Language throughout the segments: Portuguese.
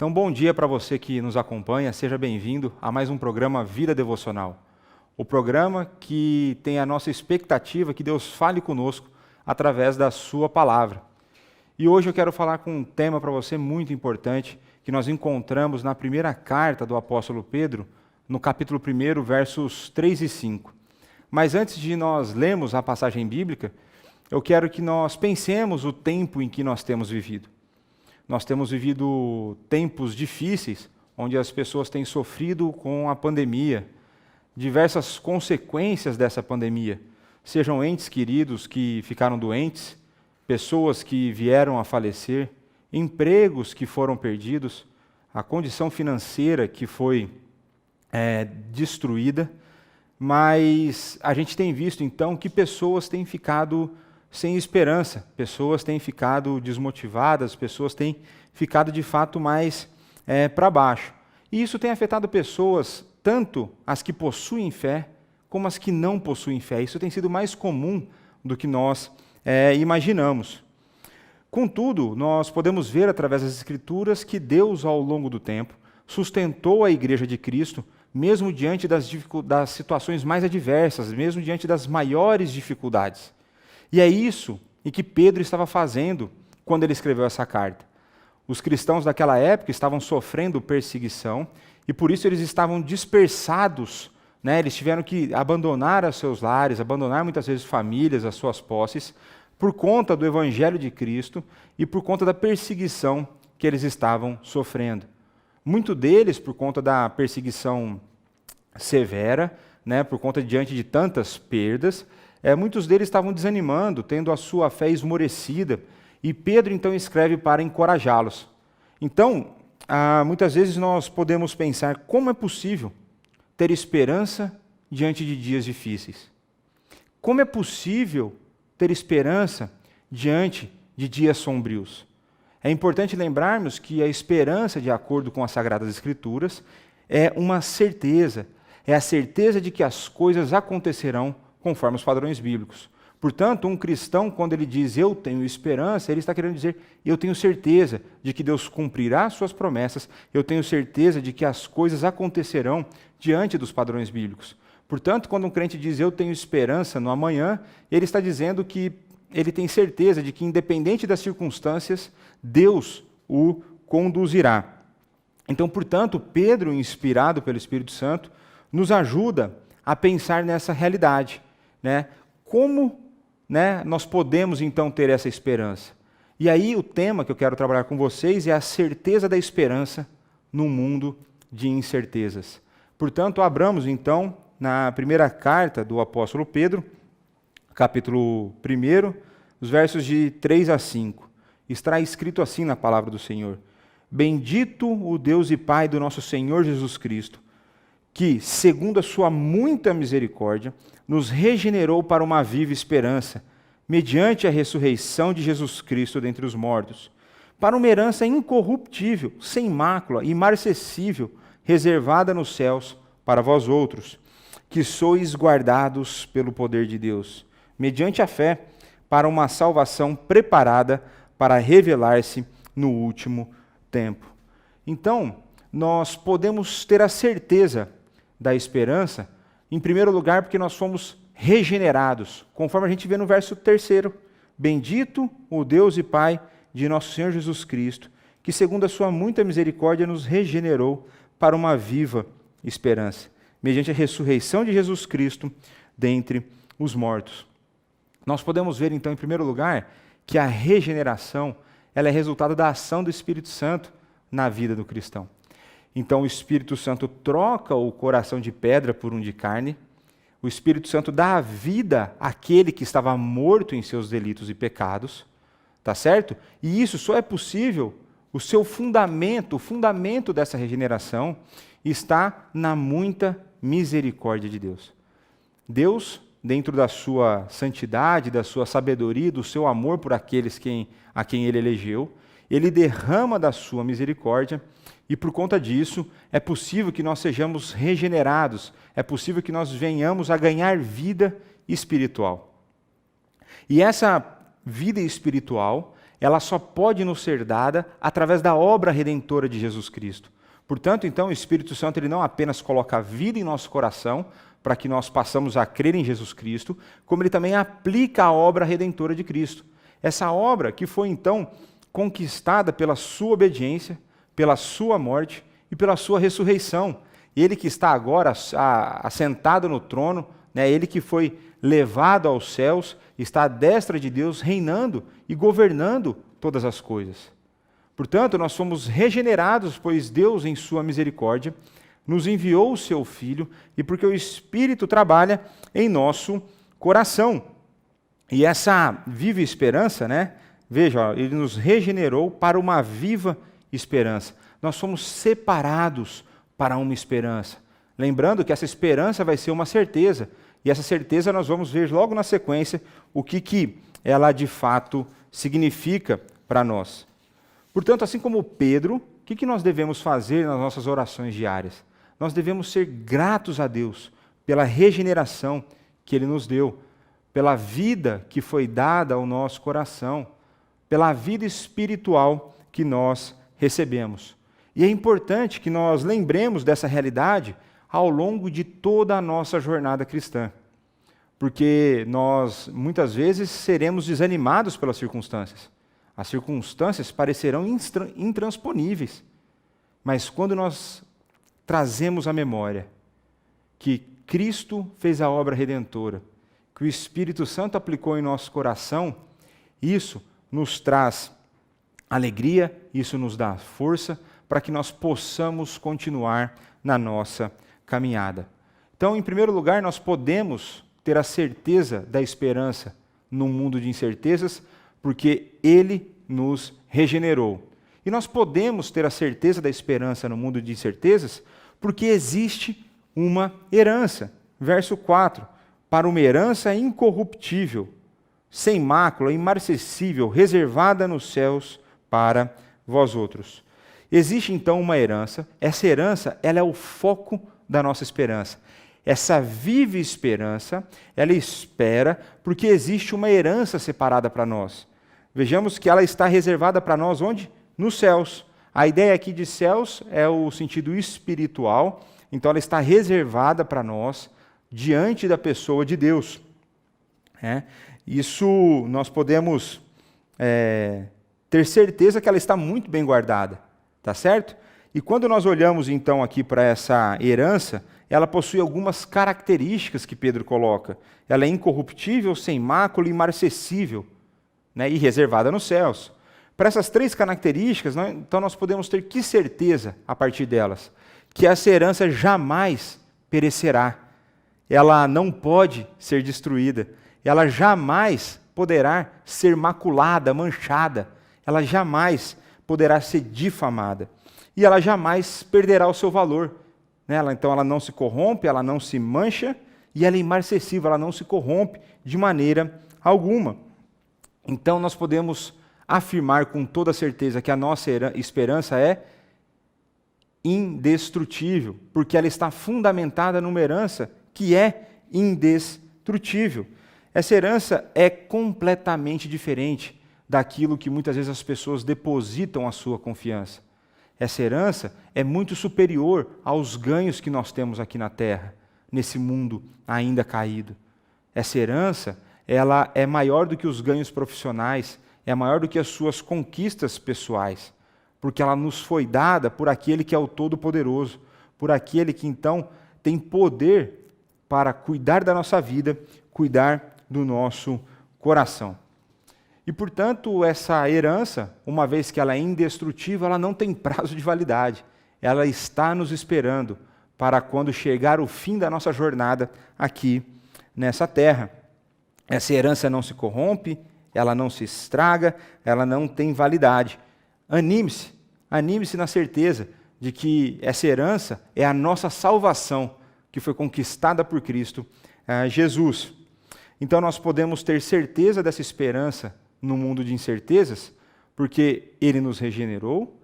Então, bom dia para você que nos acompanha, seja bem-vindo a mais um programa Vida Devocional. O programa que tem a nossa expectativa que Deus fale conosco através da sua palavra. E hoje eu quero falar com um tema para você muito importante, que nós encontramos na primeira carta do apóstolo Pedro, no capítulo 1, versos 3 e 5. Mas antes de nós lermos a passagem bíblica, eu quero que nós pensemos o tempo em que nós temos vivido. Nós temos vivido tempos difíceis, onde as pessoas têm sofrido com a pandemia, diversas consequências dessa pandemia, sejam entes queridos que ficaram doentes, pessoas que vieram a falecer, empregos que foram perdidos, a condição financeira que foi destruída, mas a gente tem visto então que pessoas têm ficado sem esperança, pessoas têm ficado desmotivadas, pessoas têm ficado de fato mais para baixo. E isso tem afetado pessoas, tanto as que possuem fé, como as que não possuem fé. Isso tem sido mais comum do que nós imaginamos. Contudo, nós podemos ver através das Escrituras que Deus, ao longo do tempo, sustentou a Igreja de Cristo, mesmo diante das situações mais adversas, mesmo diante das maiores dificuldades. E é isso em que Pedro estava fazendo quando ele escreveu essa carta. Os cristãos daquela época estavam sofrendo perseguição e por isso eles estavam dispersados, eles tiveram que abandonar os seus lares, abandonar muitas vezes famílias, as suas posses, por conta do Evangelho de Cristo e por conta da perseguição que eles estavam sofrendo. Muito deles, por conta da perseguição severa, por conta diante de tantas perdas, muitos deles estavam desanimando, tendo a sua fé esmorecida, e Pedro então escreve para encorajá-los. Então, muitas vezes nós podemos pensar como é possível ter esperança diante de dias difíceis. Como é possível ter esperança diante de dias sombrios? É importante lembrarmos que a esperança, de acordo com as Sagradas Escrituras, é uma certeza, é a certeza de que as coisas acontecerão conforme os padrões bíblicos. Portanto, um cristão, quando ele diz eu tenho esperança, ele está querendo dizer eu tenho certeza de que Deus cumprirá suas promessas, eu tenho certeza de que as coisas acontecerão diante dos padrões bíblicos. Portanto, quando um crente diz eu tenho esperança no amanhã, ele está dizendo que ele tem certeza de que, independente das circunstâncias, Deus o conduzirá. Então, portanto, Pedro, inspirado pelo Espírito Santo, nos ajuda a pensar nessa realidade. Como nós podemos então ter essa esperança? E aí o tema que eu quero trabalhar com vocês é a certeza da esperança num mundo de incertezas. Portanto, abramos então na primeira carta do apóstolo Pedro, capítulo 1, os versos de 3 a 5. Está escrito assim na palavra do Senhor: Bendito o Deus e Pai do nosso Senhor Jesus Cristo, que, segundo a sua muita misericórdia, nos regenerou para uma viva esperança, mediante a ressurreição de Jesus Cristo dentre os mortos, para uma herança incorruptível, sem mácula, imarcessível, reservada nos céus para vós outros, que sois guardados pelo poder de Deus, mediante a fé, para uma salvação preparada para revelar-se no último tempo. Então, nós podemos ter a certeza da esperança, em primeiro lugar, porque nós fomos regenerados, conforme a gente vê no verso 3. Bendito o Deus e Pai de nosso Senhor Jesus Cristo, que segundo a sua muita misericórdia nos regenerou para uma viva esperança, mediante a ressurreição de Jesus Cristo dentre os mortos. Nós podemos ver então, em primeiro lugar, que a regeneração ela é resultado da ação do Espírito Santo na vida do cristão. Então o Espírito Santo troca o coração de pedra por um de carne, o Espírito Santo dá a vida àquele que estava morto em seus delitos e pecados, tá certo? E isso só é possível, o fundamento dessa regeneração está na muita misericórdia de Deus. Deus, dentro da sua santidade, da sua sabedoria, do seu amor por aqueles a quem Ele elegeu, Ele derrama da sua misericórdia e por conta disso é possível que nós sejamos regenerados, é possível que nós venhamos a ganhar vida espiritual. E essa vida espiritual, ela só pode nos ser dada através da obra redentora de Jesus Cristo. Portanto, então, o Espírito Santo ele não apenas coloca vida em nosso coração, para que nós passamos a crer em Jesus Cristo, como ele também aplica a obra redentora de Cristo. Essa obra que foi, então, conquistada pela sua obediência, pela sua morte e pela sua ressurreição. Ele que está agora assentado no trono, né, ele que foi levado aos céus, está à destra de Deus, reinando e governando todas as coisas. Portanto, nós somos regenerados, pois Deus, em sua misericórdia, nos enviou o seu Filho e porque o Espírito trabalha em nosso coração. E essa viva esperança, né? Veja, ele nos regenerou para uma viva esperança. Nós somos separados para uma esperança. Lembrando que essa esperança vai ser uma certeza. E essa certeza nós vamos ver logo na sequência o que ela de fato significa para nós. Portanto, assim como Pedro, o que nós devemos fazer nas nossas orações diárias? Nós devemos ser gratos a Deus pela regeneração que Ele nos deu, pela vida que foi dada ao nosso coração, pela vida espiritual que nós recebemos. E é importante que nós lembremos dessa realidade ao longo de toda a nossa jornada cristã, porque nós muitas vezes seremos desanimados pelas circunstâncias. As circunstâncias parecerão intransponíveis, mas quando nós trazemos à memória que Cristo fez a obra redentora, que o Espírito Santo aplicou em nosso coração, isso nos traz alegria, isso nos dá força para que nós possamos continuar na nossa caminhada. Então, em primeiro lugar, nós podemos ter a certeza da esperança num mundo de incertezas, porque Ele nos regenerou. E nós podemos ter a certeza da esperança no mundo de incertezas, porque existe uma herança. Verso 4, para uma herança incorruptível, sem mácula, imarcessível, reservada nos céus para vós outros. Existe então uma herança, essa herança ela é o foco da nossa esperança. Essa viva esperança, ela espera porque existe uma herança separada para nós. Vejamos que ela está reservada para nós onde? Nos céus. A ideia aqui de céus é o sentido espiritual, então ela está reservada para nós diante da pessoa de Deus. Isso nós podemos ter certeza que ela está muito bem guardada, tá certo? E quando nós olhamos então aqui para essa herança, ela possui algumas características que Pedro coloca. Ela é incorruptível, sem mácula, imarcessível, né, e reservada nos céus. Para essas três características, então nós podemos ter que certeza, a partir delas, que essa herança jamais perecerá. Ela não pode ser destruída. Ela jamais poderá ser maculada, manchada. Ela jamais poderá ser difamada. E ela jamais perderá o seu valor. Então ela não se corrompe, ela não se mancha, e ela é imarcessível, ela não se corrompe de maneira alguma. Então nós podemos afirmar com toda certeza que a nossa esperança é indestrutível, porque ela está fundamentada numa herança que é indestrutível. Essa herança é completamente diferente daquilo que muitas vezes as pessoas depositam a sua confiança. Essa herança é muito superior aos ganhos que nós temos aqui na terra, nesse mundo ainda caído. Essa herança, ela é maior do que os ganhos profissionais, é maior do que as suas conquistas pessoais, porque ela nos foi dada por aquele que é o Todo-Poderoso, por aquele que então tem poder para cuidar da nossa vida, cuidar do nosso coração. E, portanto, essa herança, uma vez que ela é indestrutível, ela não tem prazo de validade. Ela está nos esperando para quando chegar o fim da nossa jornada aqui nessa terra. Essa herança não se corrompe, ela não se estraga, ela não tem validade. Anime-se na certeza de que essa herança é a nossa salvação, que foi conquistada por Cristo Jesus. Então nós podemos ter certeza dessa esperança no mundo de incertezas, porque Ele nos regenerou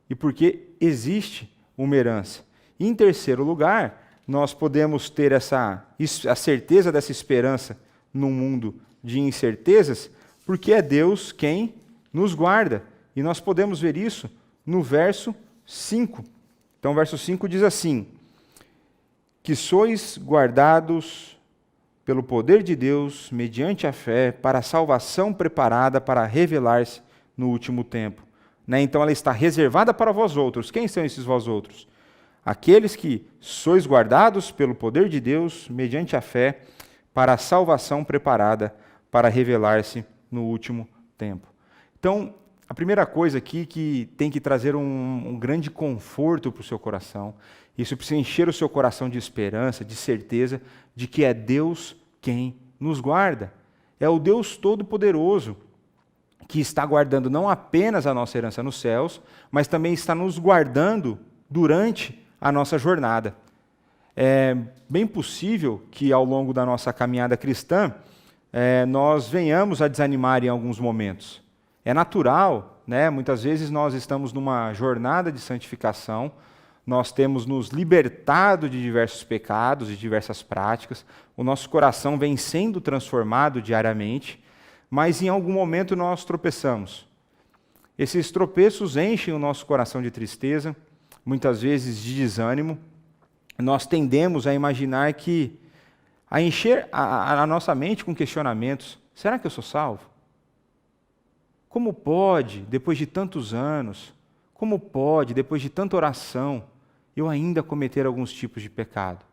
e porque existe uma herança. E, em terceiro lugar, nós podemos ter a certeza dessa esperança no mundo de incertezas, porque é Deus quem nos guarda. E nós podemos ver isso no verso 5. Então, o verso 5 diz assim: que sois guardados pelo poder de Deus, mediante a fé, para a salvação preparada para revelar-se no último tempo. Então, ela está reservada para vós outros. Quem são esses vós outros? Aqueles que sois guardados pelo poder de Deus, mediante a fé, para a salvação preparada para revelar-se no último tempo. Então, a primeira coisa aqui que tem que trazer um grande conforto para o seu coração, isso precisa encher o seu coração de esperança, de certeza de que é Deus quem nos guarda. É o Deus Todo-Poderoso que está guardando não apenas a nossa herança nos céus, mas também está nos guardando durante a nossa jornada. É bem possível que ao longo da nossa caminhada cristã, nós venhamos a desanimar em alguns momentos. É natural, né? Muitas vezes nós estamos numa jornada de santificação, nós temos nos libertado de diversos pecados, de diversas práticas, o nosso coração vem sendo transformado diariamente, mas em algum momento nós tropeçamos. Esses tropeços enchem o nosso coração de tristeza, muitas vezes de desânimo. Nós tendemos a imaginar a encher a nossa mente com questionamentos. Será que eu sou salvo? Como pode, depois de tantos anos, como pode, depois de tanta oração, eu ainda cometer alguns tipos de pecado?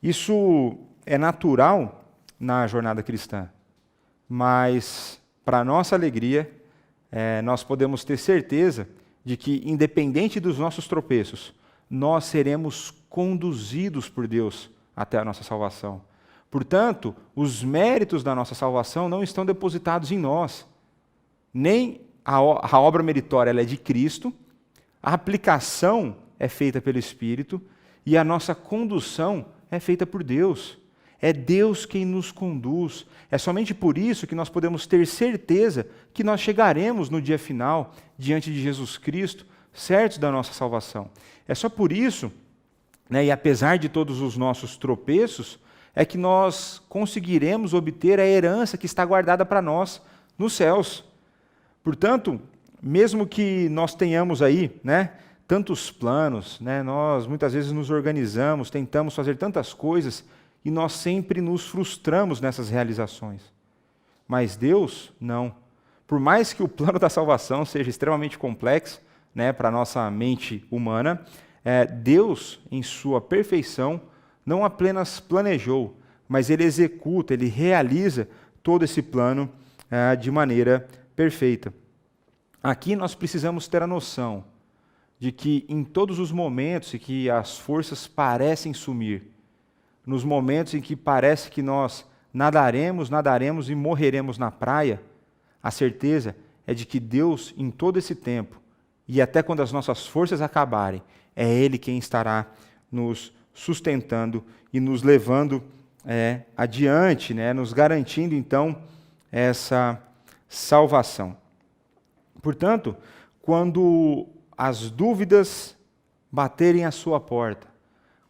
Isso é natural na jornada cristã, mas, para nossa alegria, nós podemos ter certeza de que, independente dos nossos tropeços, nós seremos conduzidos por Deus até a nossa salvação. Portanto, os méritos da nossa salvação não estão depositados em nós. Nem a obra meritória ela é de Cristo, a aplicação é feita pelo Espírito e a nossa condução é feita por Deus. É Deus quem nos conduz. É somente por isso que nós podemos ter certeza que nós chegaremos no dia final, diante de Jesus Cristo, certos da nossa salvação. É só por isso, e apesar de todos os nossos tropeços, é que nós conseguiremos obter a herança que está guardada para nós nos céus. Portanto, mesmo que nós tenhamos aí, tantos planos, nós muitas vezes nos organizamos, tentamos fazer tantas coisas, e nós sempre nos frustramos nessas realizações. Mas Deus, não. Por mais que o plano da salvação seja extremamente complexo, para a nossa mente humana, Deus, em sua perfeição, não apenas planejou, mas Ele executa, Ele realiza todo esse plano de maneira perfeita. Aqui nós precisamos ter a noção de que em todos os momentos em que as forças parecem sumir, nos momentos em que parece que nós nadaremos e morreremos na praia, a certeza é de que Deus, em todo esse tempo, e até quando as nossas forças acabarem, é Ele quem estará nos sustentando e nos levando adiante, nos garantindo, então, essa salvação. Portanto, quando as dúvidas baterem à sua porta,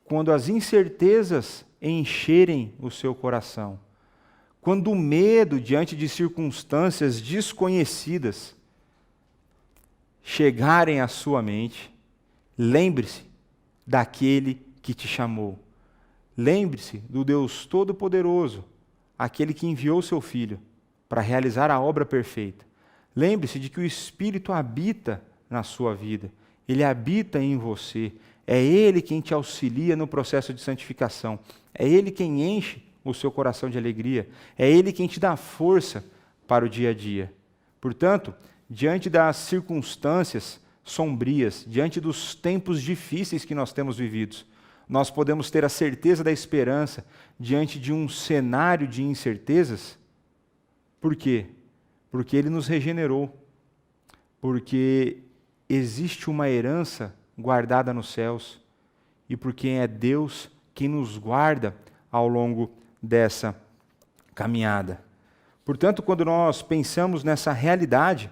quando as incertezas encherem o seu coração, quando o medo diante de circunstâncias desconhecidas chegarem à sua mente, lembre-se daquele que te chamou. Lembre-se do Deus Todo-Poderoso, aquele que enviou seu Filho para realizar a obra perfeita. Lembre-se de que o Espírito habita na sua vida, ele habita em você. É Ele quem te auxilia no processo de santificação. É Ele quem enche o seu coração de alegria. É Ele quem te dá força para o dia a dia. Portanto, diante das circunstâncias sombrias, diante dos tempos difíceis que nós temos vividos, nós podemos ter a certeza da esperança diante de um cenário de incertezas. Por quê? Porque Ele nos regenerou. Porque existe uma herança guardada nos céus, e porque é Deus quem nos guarda ao longo dessa caminhada. Portanto, quando nós pensamos nessa realidade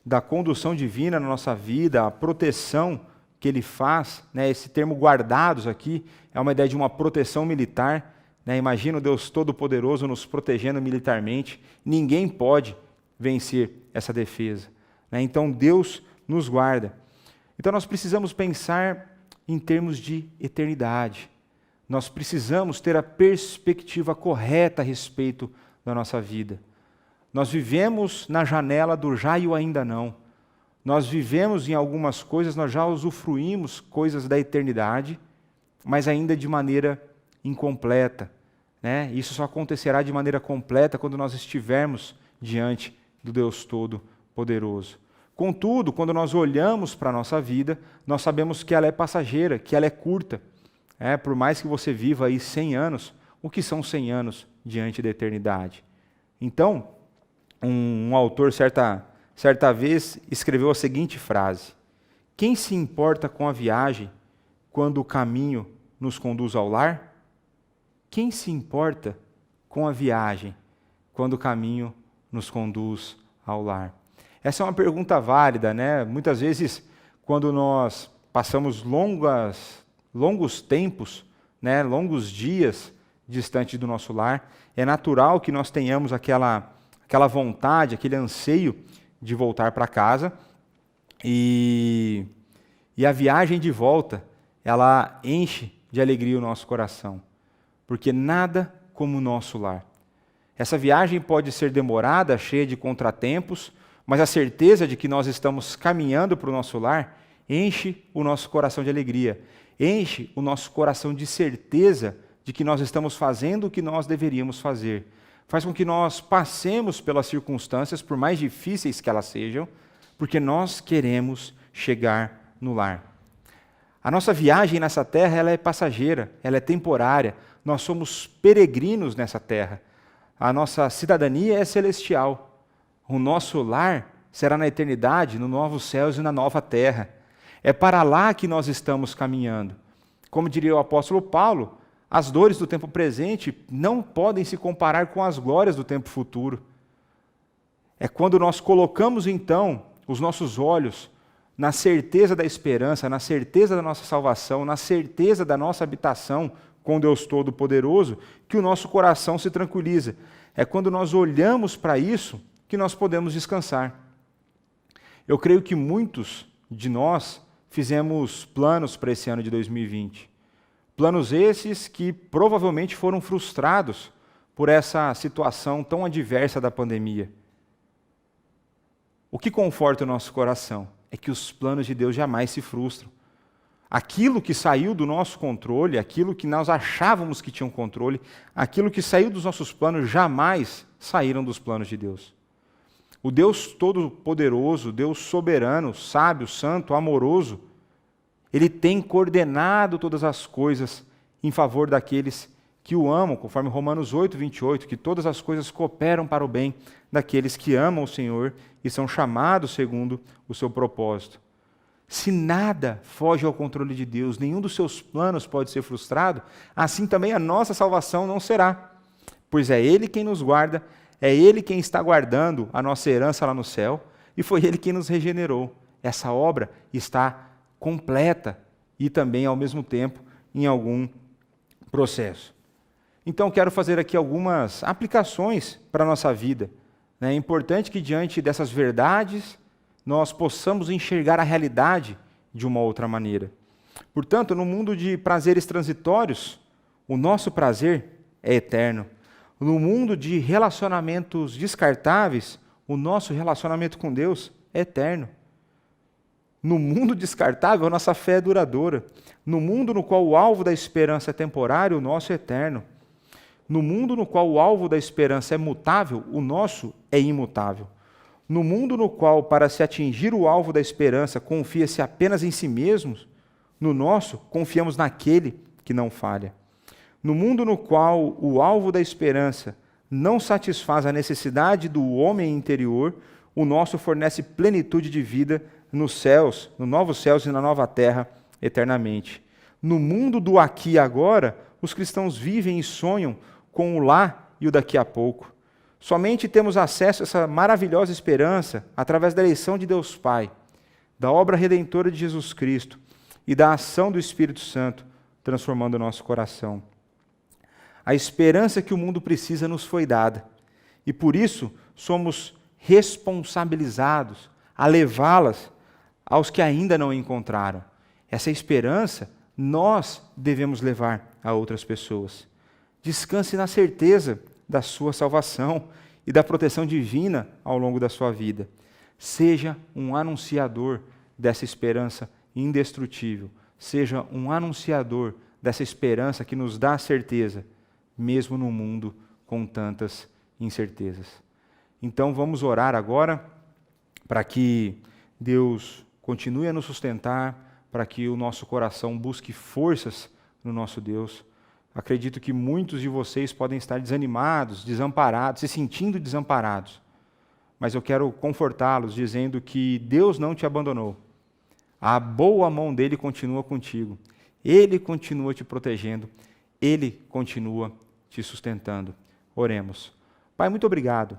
da condução divina na nossa vida, a proteção que Ele faz, esse termo guardados aqui é uma ideia de uma proteção militar. Imagina o Deus Todo-Poderoso nos protegendo militarmente. Ninguém pode vencer essa defesa, né? Então Deus nos guarda. Então nós precisamos pensar em termos de eternidade. Nós precisamos ter a perspectiva correta a respeito da nossa vida. Nós vivemos na janela do já e o ainda não. Nós vivemos em algumas coisas, nós já usufruímos coisas da eternidade, mas ainda de maneira incompleta, né? Isso só acontecerá de maneira completa quando nós estivermos diante do Deus Todo-Poderoso. Contudo, quando nós olhamos para a nossa vida, nós sabemos que ela é passageira, que ela é curta. Por mais que você viva aí 100 anos, o que são 100 anos diante da eternidade? Então, um autor, certa vez, escreveu a seguinte frase: quem se importa com a viagem quando o caminho nos conduz ao lar? Quem se importa com a viagem quando o caminho nos conduz ao lar? Essa é uma pergunta válida, né? Muitas vezes, quando nós passamos longos tempos, né, longos dias distante do nosso lar, é natural que nós tenhamos aquela vontade, aquele anseio de voltar para casa, e a viagem de volta, ela enche de alegria o nosso coração, porque nada como o nosso lar. Essa viagem pode ser demorada, cheia de contratempos, mas a certeza de que nós estamos caminhando para o nosso lar enche o nosso coração de alegria, enche o nosso coração de certeza de que nós estamos fazendo o que nós deveríamos fazer. Faz com que nós passemos pelas circunstâncias, por mais difíceis que elas sejam, porque nós queremos chegar no lar. A nossa viagem nessa terra, ela é passageira, ela é temporária. Nós somos peregrinos nessa terra. A nossa cidadania é celestial. O nosso lar será na eternidade, no novos céus e na nova terra. É para lá que nós estamos caminhando. Como diria o apóstolo Paulo, as dores do tempo presente não podem se comparar com as glórias do tempo futuro. É quando nós colocamos, então, os nossos olhos na certeza da esperança, na certeza da nossa salvação, na certeza da nossa habitação com Deus Todo-Poderoso, que o nosso coração se tranquiliza. É quando nós olhamos para isso que nós podemos descansar. Eu creio que muitos de nós fizemos planos para esse ano de 2020. Planos esses que provavelmente foram frustrados por essa situação tão adversa da pandemia. O que conforta o nosso coração é que os planos de Deus jamais se frustram. Aquilo que saiu do nosso controle, aquilo que nós achávamos que tinha um controle, aquilo que saiu dos nossos planos, jamais saíram dos planos de Deus. O Deus Todo-Poderoso, Deus soberano, sábio, santo, amoroso, Ele tem coordenado todas as coisas em favor daqueles que o amam, conforme Romanos 8, 28, que todas as coisas cooperam para o bem daqueles que amam o Senhor e são chamados segundo o seu propósito. Se nada foge ao controle de Deus, nenhum dos seus planos pode ser frustrado, assim também a nossa salvação não será, pois é Ele quem nos guarda, é Ele quem está guardando a nossa herança lá no céu, e foi Ele quem nos regenerou. Essa obra está completa e também, ao mesmo tempo, em algum processo. Então, quero fazer aqui algumas aplicações para a nossa vida. É importante que, diante dessas verdades, nós possamos enxergar a realidade de uma outra maneira. Portanto, no mundo de prazeres transitórios, o nosso prazer é eterno. No mundo de relacionamentos descartáveis, o nosso relacionamento com Deus é eterno. No mundo descartável, a nossa fé é duradoura. No mundo no qual o alvo da esperança é temporário, o nosso é eterno. No mundo no qual o alvo da esperança é mutável, o nosso é imutável. No mundo no qual, para se atingir o alvo da esperança, confia-se apenas em si mesmos, no nosso, confiamos naquele que não falha. No mundo no qual o alvo da esperança não satisfaz a necessidade do homem interior, o nosso fornece plenitude de vida nos céus, nos novos céus e na nova terra, eternamente. No mundo do aqui e agora, os cristãos vivem e sonham com o lá e o daqui a pouco. Somente temos acesso a essa maravilhosa esperança através da eleição de Deus Pai, da obra redentora de Jesus Cristo e da ação do Espírito Santo, transformando o nosso coração. A esperança que o mundo precisa nos foi dada, e por isso somos responsabilizados a levá-las aos que ainda não encontraram. Essa esperança nós devemos levar a outras pessoas. Descanse na certeza da sua salvação e da proteção divina ao longo da sua vida. Seja um anunciador dessa esperança indestrutível. Seja um anunciador dessa esperança que nos dá certeza, mesmo no mundo com tantas incertezas. Então vamos orar agora para que Deus continue a nos sustentar, para que o nosso coração busque forças no nosso Deus. Acredito que muitos de vocês podem estar desanimados, desamparados, se sentindo desamparados. Mas eu quero confortá-los dizendo que Deus não te abandonou. A boa mão dele continua contigo. Ele continua te protegendo. Ele continua te sustentando. Oremos. Pai, muito obrigado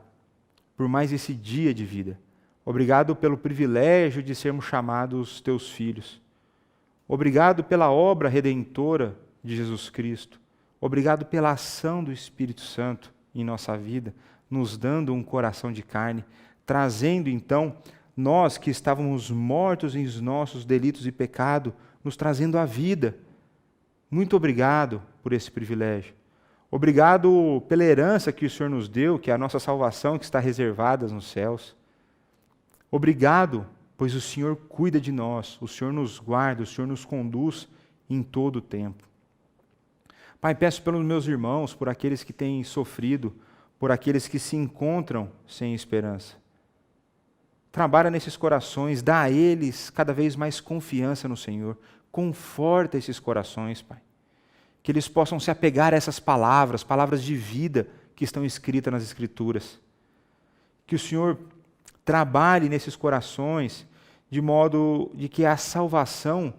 por mais esse dia de vida. Obrigado pelo privilégio de sermos chamados teus filhos. Obrigado pela obra redentora de Jesus Cristo. Obrigado pela ação do Espírito Santo em nossa vida, nos dando um coração de carne, trazendo então nós que estávamos mortos em nossos delitos e pecado, nos trazendo a vida. Muito obrigado por esse privilégio. Obrigado pela herança que o Senhor nos deu, que é a nossa salvação que está reservada nos céus. Obrigado, pois o Senhor cuida de nós, o Senhor nos guarda, o Senhor nos conduz em todo o tempo. Pai, peço pelos meus irmãos, por aqueles que têm sofrido, por aqueles que se encontram sem esperança. Trabalha nesses corações, dá a eles cada vez mais confiança no Senhor. Conforta esses corações, Pai. Que eles possam se apegar a essas palavras, palavras de vida que estão escritas nas Escrituras. Que o Senhor trabalhe nesses corações de modo de que a salvação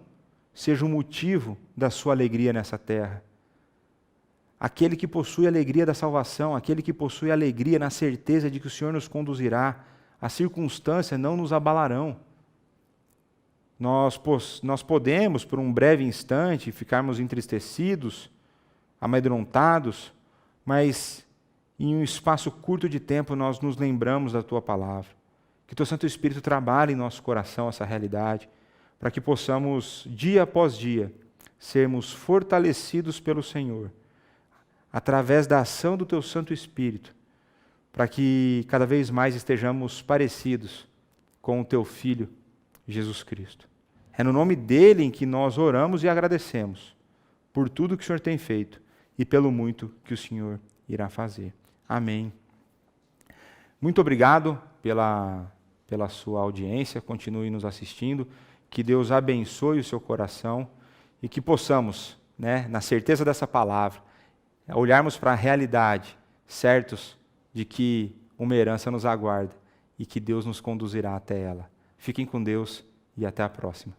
seja o motivo da sua alegria nessa terra. Aquele que possui a alegria da salvação, aquele que possui a alegria na certeza de que o Senhor nos conduzirá, as circunstâncias não nos abalarão. Nós podemos, por um breve instante, ficarmos entristecidos, amedrontados, mas em um espaço curto de tempo nós nos lembramos da Tua palavra. Que Teu Santo Espírito trabalhe em nosso coração essa realidade, para que possamos, dia após dia, sermos fortalecidos pelo Senhor, através da ação do Teu Santo Espírito, para que cada vez mais estejamos parecidos com o Teu Filho, Jesus Cristo. É no nome dele em que nós oramos e agradecemos por tudo que o Senhor tem feito e pelo muito que o Senhor irá fazer. Amém. Muito obrigado pela sua audiência, continue nos assistindo, que Deus abençoe o seu coração e que possamos, na certeza dessa palavra, olharmos para a realidade, certos de que uma herança nos aguarda e que Deus nos conduzirá até ela. Fiquem com Deus e até a próxima.